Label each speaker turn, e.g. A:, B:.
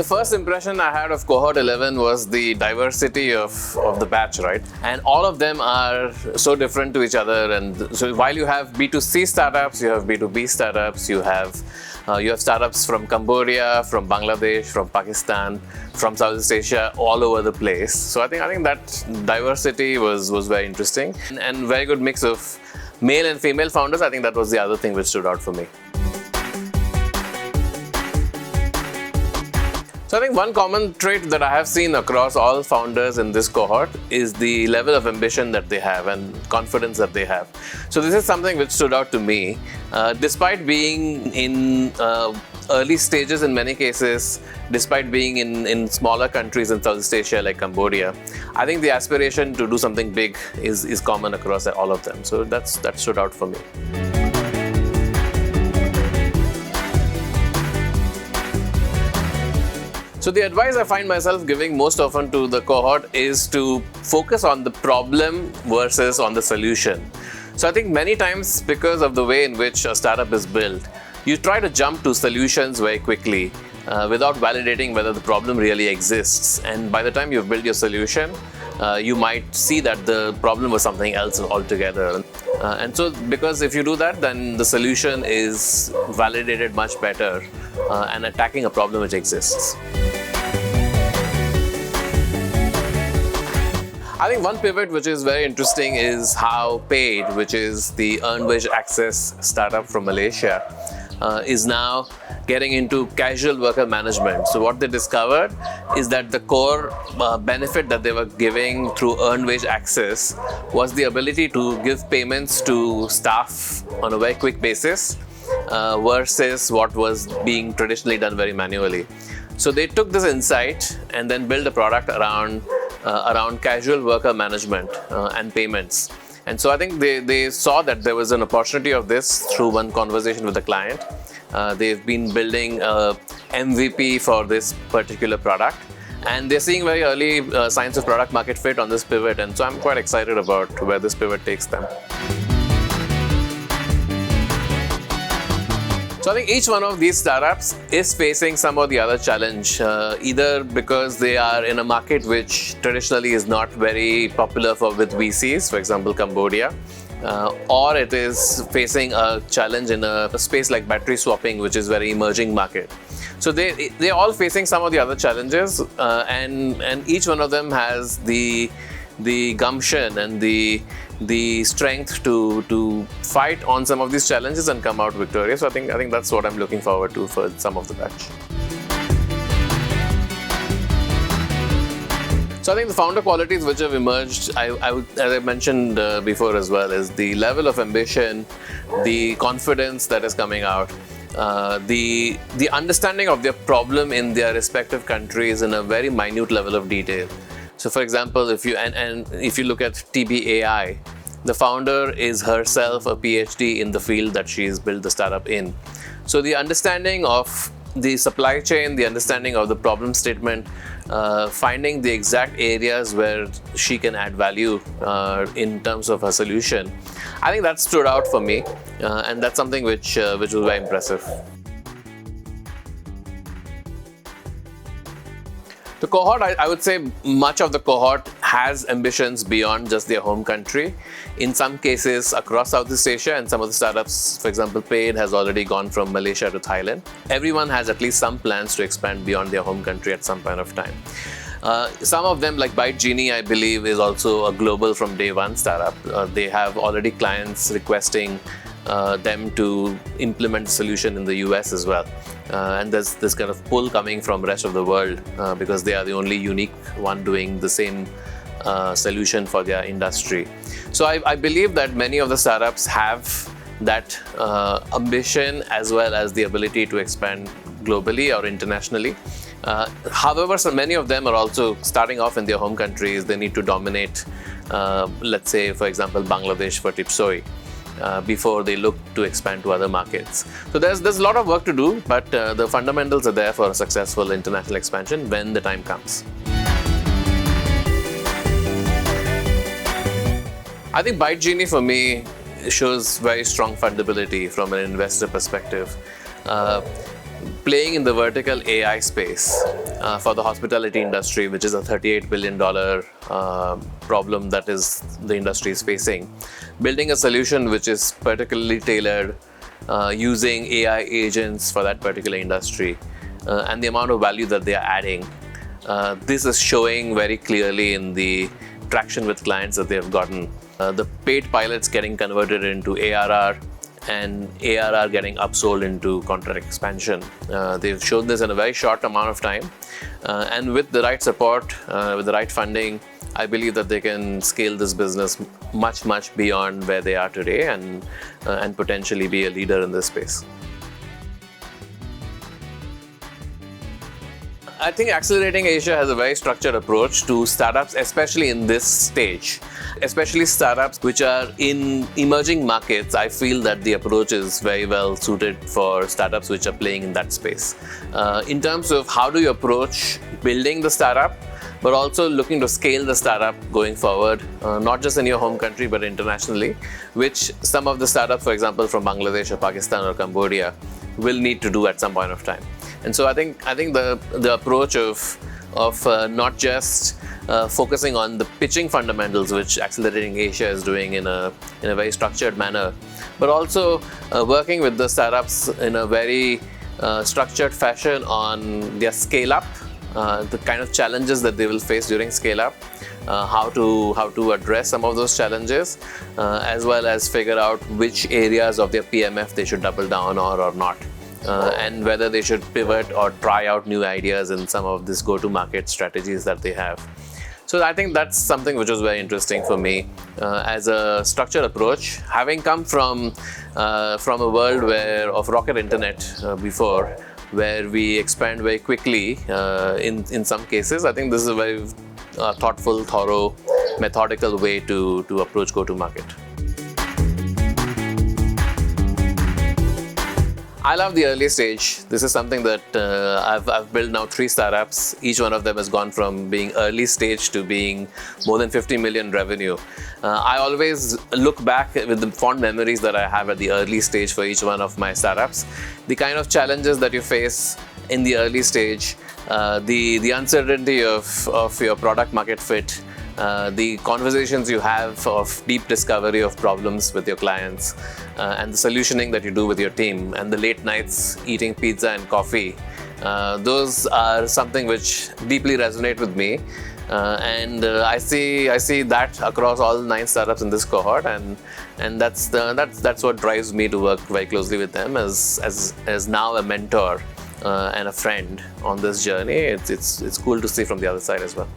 A: the first impression I had of Cohort 11 was the diversity of the batch, right? And all of them are so different to each other. And so while you have B2C startups, you have B2B startups, you have startups from Cambodia, from Bangladesh, from Pakistan, from Southeast Asia, all over the place. So I think that diversity was very interesting and very good mix of male and female founders. I think that was the other thing which stood out for me. So I think one common trait that I have seen across all founders in this cohort is the level of ambition that they have and confidence that they have. So this is something which stood out to me. Despite being in early stages in many cases, despite being in smaller countries in Southeast Asia like Cambodia, I think the aspiration to do something big is common across all of them. So that stood out for me. So the advice I find myself giving most often to the cohort is to focus on the problem versus on the solution. So I think many times, because of the way in which a startup is built, you try to jump to solutions very quickly without validating whether the problem really exists. And by the time you've built your solution, you might see that the problem was something else altogether. And so because if you do that, then the solution is validated much better and attacking a problem which exists. I think one pivot which is very interesting is how Paid, which is the earned wage access startup from Malaysia, is now getting into casual worker management. So what they discovered is that the core benefit that they were giving through earned wage access was the ability to give payments to staff on a very quick basis versus what was being traditionally done very manually. So they took this insight and then built a product around casual worker management and payments. And so I think they saw that there was an opportunity of this through one conversation with the client. They've been building a MVP for this particular product, and they're seeing very early signs of product market fit on this pivot. And so I'm quite excited about where this pivot takes them. So I think each one of these startups is facing some or the other challenge, either because they are in a market which traditionally is not very popular with VCs, for example, Cambodia, or it is facing a challenge in a space like battery swapping, which is a very emerging market. So they're all facing some of the other challenges, and each one of them has the gumption and the strength to fight on some of these challenges and come out victorious. So I think that's what I'm looking forward to for some of the batch. So I think the founder qualities which have emerged, I would, as I mentioned before as well, is the level of ambition, the confidence that is coming out, the understanding of their problem in their respective countries in a very minute level of detail. So for example, if you look at TBAI, the founder is herself a PhD in the field that she's built the startup in. So the understanding of the supply chain, the understanding of the problem statement, finding the exact areas where she can add value in terms of her solution, I think that stood out for me, and that's something which was very impressive. The cohort, I would say much of the cohort has ambitions beyond just their home country. In some cases across Southeast Asia, and some of the startups, for example, Paid has already gone from Malaysia to Thailand. Everyone has at least some plans to expand beyond their home country at some point of time. Some of them, like ByteGenie, I believe, is also a global from day one startup. They have already clients requesting them to implement the solution in the US as well. And there's this kind of pull coming from the rest of the world because they are the only unique one doing the same solution for their industry. So I believe that many of the startups have that ambition as well as the ability to expand globally or internationally. However, so many of them are also starting off in their home countries. They need to dominate, let's say, for example, Bangladesh for Tipsoi. Before they look to expand to other markets. So there's a lot of work to do, but the fundamentals are there for a successful international expansion when the time comes. I think ByteGenie for me shows very strong fundability from an investor perspective. playing in the vertical AI space for the hospitality industry, which is a $38 billion problem that is the industry is facing. Building a solution which is particularly tailored using AI agents for that particular industry and the amount of value that they are adding. This is showing very clearly in the traction with clients that they have gotten. The paid pilots getting converted into ARR and ARR getting upsold into contract expansion. They've shown this in a very short amount of time. And with the right support, with the right funding, I believe that they can scale this business much, much beyond where they are today and potentially be a leader in this space. I think Accelerating Asia has a very structured approach to startups, especially in this stage. Especially startups which are in emerging markets, I feel that the approach is very well suited for startups which are playing in that space. In terms of how do you approach building the startup, but also looking to scale the startup going forward, not just in your home country, but internationally, which some of the startups, for example, from Bangladesh or Pakistan or Cambodia, will need to do at some point of time. And so I think the approach of not just focusing on the pitching fundamentals, which Accelerating Asia is doing in a very structured manner, but also working with the startups in a very structured fashion on their scale up, the kind of challenges that they will face during scale up, how to address some of those challenges, as well as figure out which areas of their PMF they should double down or not. And whether they should pivot or try out new ideas in some of these go-to-market strategies that they have. So I think that's something which was very interesting for me as a structured approach. Having come from a world of rocket internet before, where we expand very quickly in some cases, I think this is a very thoughtful, thorough, methodical way to approach go-to-market. I love the early stage. This is something that I've built now 3 startups. Each one of them has gone from being early stage to being more than 50 million revenue. I always look back with the fond memories that I have at the early stage for each one of my startups. The kind of challenges that you face in the early stage, the uncertainty of your product market fit, the conversations you have of deep discovery of problems with your clients, and the solutioning that you do with your team, and the late nights eating pizza and coffee, those are something which deeply resonate with me. And I see that across all 9 startups in this cohort, and that's what drives me to work very closely with them as now a mentor and a friend on this journey. It's cool to see from the other side as well.